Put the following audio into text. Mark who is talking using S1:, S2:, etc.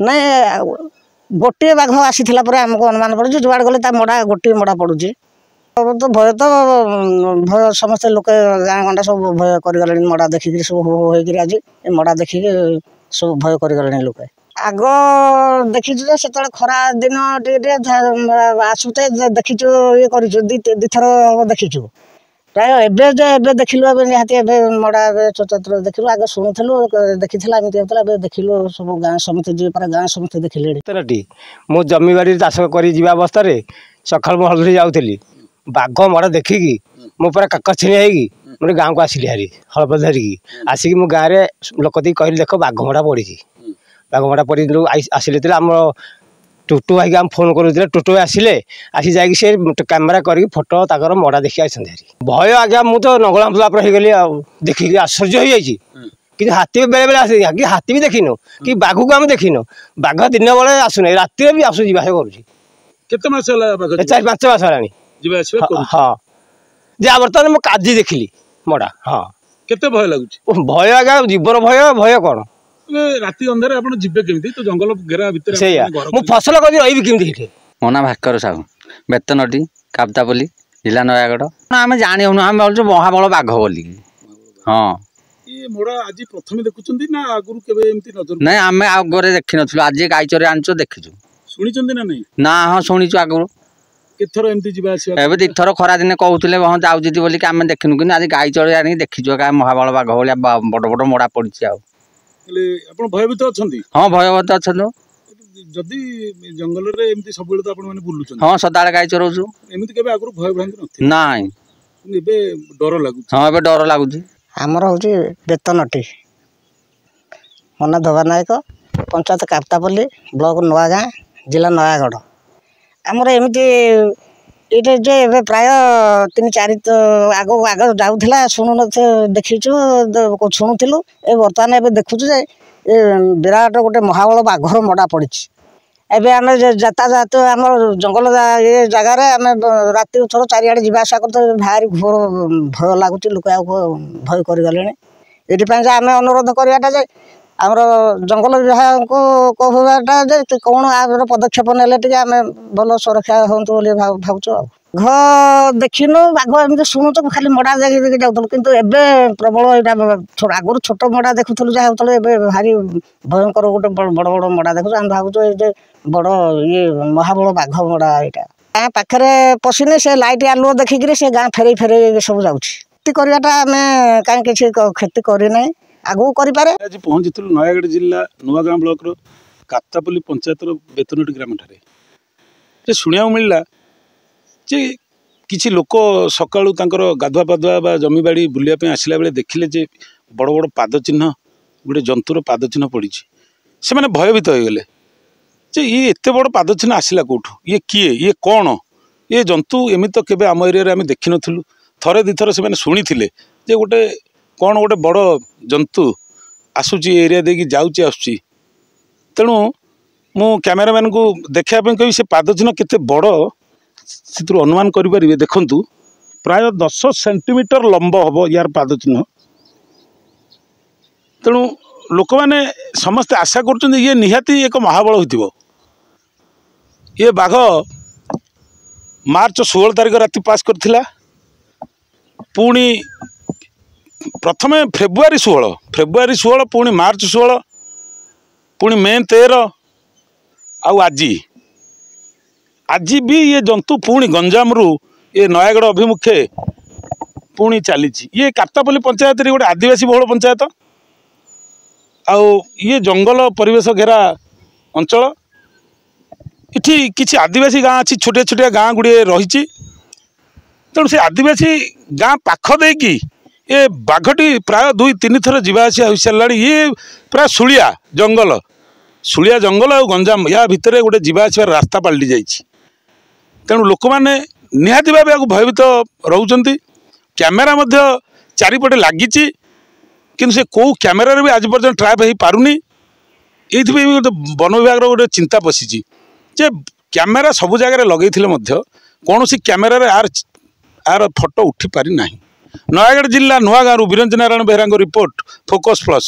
S1: ନାଇଁ गोटे बाघ आसीला आमको अनुमान पड़ू जुआड़ गले मड़ा गोटे मड़ा पड़ू तो भय समस्ते लोक गाँ गंडा सब भय कर मड़ा देखिक सब होकर आज मड़ा देखिक सब भय कर लोक आग देखीचु से खरा दिन आसुते देखीचु ये कर दिथर देखीचु प्राय एवं देखिलु निहाती मड़ा चतुर देखिलु आगे शुणुलु देखी एमती देखिलु सब गाँ समिति जी गाँ समिति देखिले
S2: मो जमी बाड़ी चाष कर अवस्था सका हल्दी जाऊली बाघ मड़ा देखिकी मो पूरा काकछिया होगी गाँव को आसिली हारी हड़प धरिकी आसिक मो गाँव में लोक कहली देख बाघ मड़ा पड़ी बाघ मड़ा पड़ी आसिले आम टुटु भाई आम फोन करूँ टुटु भाई आसिले आसी जाकि से कैमेरा कर फोटो ताकर मड़ा देखी आसती भय आज्ञा मुझे तो नगला फुला होगली देखिक आश्चर्य हो जाइए कि हाथी बेले बेले आस कि हाथी भी देखिनु कि बाघ को आम देखिनु बाघ दिन बेले आसुना राति भी आसू जावास कर 4-5 मास है हाँ जा बर्तमान मुझे काजी देखिली मड़ा हाँ
S3: केते भय लगुच
S2: भय आज्ञा जीवन भय भय कौन
S3: राति अंधारे आपण जिबे केमिति तो जंगल घेरा भितर
S2: सेया मु फसल कर रही केमिति
S4: मोना भास्कर साहू बेतनटी काप्तापल्ली जिला नयागढ़ आम जानी आम भावुँ महाबल बाघ बोली हाँ
S3: ये मोड़ा आज प्रथम देखुचंदी ना आगुरु केबे एमती नजर
S4: नहीं आम आगे देखी नथुलु आज गाई चरे आनचो देखिचु
S3: सुनिचंदी ना नहीं
S4: ना हाँ शुणीचु आगुरु
S3: केथर एमती जिबा आसीबा
S4: एबे दिथर खरा दिन कहउथिले हाँ जाउजिति बोली आम देखिनु कि आज गाई चरे आनी देखिचु का महाबल बाघ बोली बड़ बड़ मोड़ा पड़छि आ
S3: आपण भयभीत अछंती
S4: हाँ भयभीत अछनु
S3: जदि जंगल रे एमती सब बेले तो आपण माने बुलुछन
S4: हाँ सदाळे गाई चरौछु
S3: एमती केबे आगुरु भय भ्रांति नथि
S4: नाइ
S3: एबे डर लागु
S4: हाँ एबे डर लागुछि
S1: आमर हूँ बेतनटी मना धोबा नायक पंचायत काप्तापल्ली ब्लॉक नुआगाँ जिला नयागढ़ आमर एमती ये जो प्राय 3-4 आग आग जाऊला शुणु देखीचु शुणुलु ए बर्तमान ए देखुचु जे विराट गोटे महाबल बाघर मड़ा पड़ी एबे आम यातायात आम जंगल ये जगार आम राति थोर चारिआडे जावासा करते भारी घोर भय लगुच लोक भय करगले ये आम अनुरोध कराटा जे आमर जंगल विभाग को कहवाटा जे कौन आर पदक्षेप ने आम भल सुरक्षा हूँ बोली भावुँ घ देखिनु बाघ एमती शुणुच खाली मड़ा देखी जाऊँ कितु एवं प्रबल यहाँ आगुरी छोट मड़ा देखुलु जहाँ होता है भारी भयंकर गोटे बड़ बड़ मड़ा देखु आम भावुँ ये बड़ ये महाबल बाघ मड़ा यहाँ गाँ पाखे पशिने से लाइट आलुओ देखिक से गाँ फेरे फेरे सब जाती करवाटा आम कहीं किसी क्षति करना आगू करें
S3: आज पहुँची नयागढ़ जिला नुआगाँ ब्लॉक काप्तापल्ली पंचायत बेतनटी ग्राम ठारे शुणा मिलला जे किसी लोक सका गाधुआ पाधुआ जमी बाड़ी बुलापी आसला बेले देखिले जे बड़ बड़ पाद चिन्ह गोटे जंतुर पाद चिन्ह पड़ी से मैंने भयभीत हो गले जे ये एते बड़ पाद चिन्ह आसला कौटू ये किए ये कौन ये जंतु एमती तो केबे आम एरिया आम देखी नथिलु थरे दिथर से शुणी थे जे गोटे कौन गोटे बड़ जंतु आसूची एरिया देकी जाऊँची आसूची तेणु मु कैमेरामैन को देखापी कही से पाद चिन्ह केते बड़ से अनुमान करें देखु प्राय 10 सेंटीमीटर लंब हम यार पाद चिन्ह तेणु लोक मैंने समस्ते आशा कर ये निहाती एक महाबल हो ये बाघ मार्च 16 तारिख राति पास करथिला पुणी प्रथमे फेब्रुआरी 16 पुणी मार्च 16 पुणी मे 13 आज भी ये जंतु पुणी गंजाम रु ये नयागढ़ अभिमुखे पुणी चली ये काप्तापल्ली पंचायत गोटे आदिवासी बहुल पंचायत ये जंगल परिवेश घेरा अंचल इठी किसी आदिवासी गाँ अच्छी छोटे छोटे गाँ गुड़े रही तेणु से आदिवासी गाँ पाख देकी ये बाघटी प्राय 2-3 थर जावास हो सारा ये प्राय शुलिया जंगल और गंजाम या भितर गोटे जावास रास्ता पलटि जाइए तेणु लोक मैंने निहाती भाव या भयभीत रोचंती कैमेरा चारिपटे लगी कि से कौ कैमेरा भी आज पर्यटन ट्रैप हो पारुनी ये गोटे वन विभाग गोटे चिंता पशिची जे कैमेरा सबु जगह लगे कौन सी कैमेरा आर फोटो उठी पारि ना। नयागढ़ जिला Nuagaon Virendra Narayan Behera report focus plus.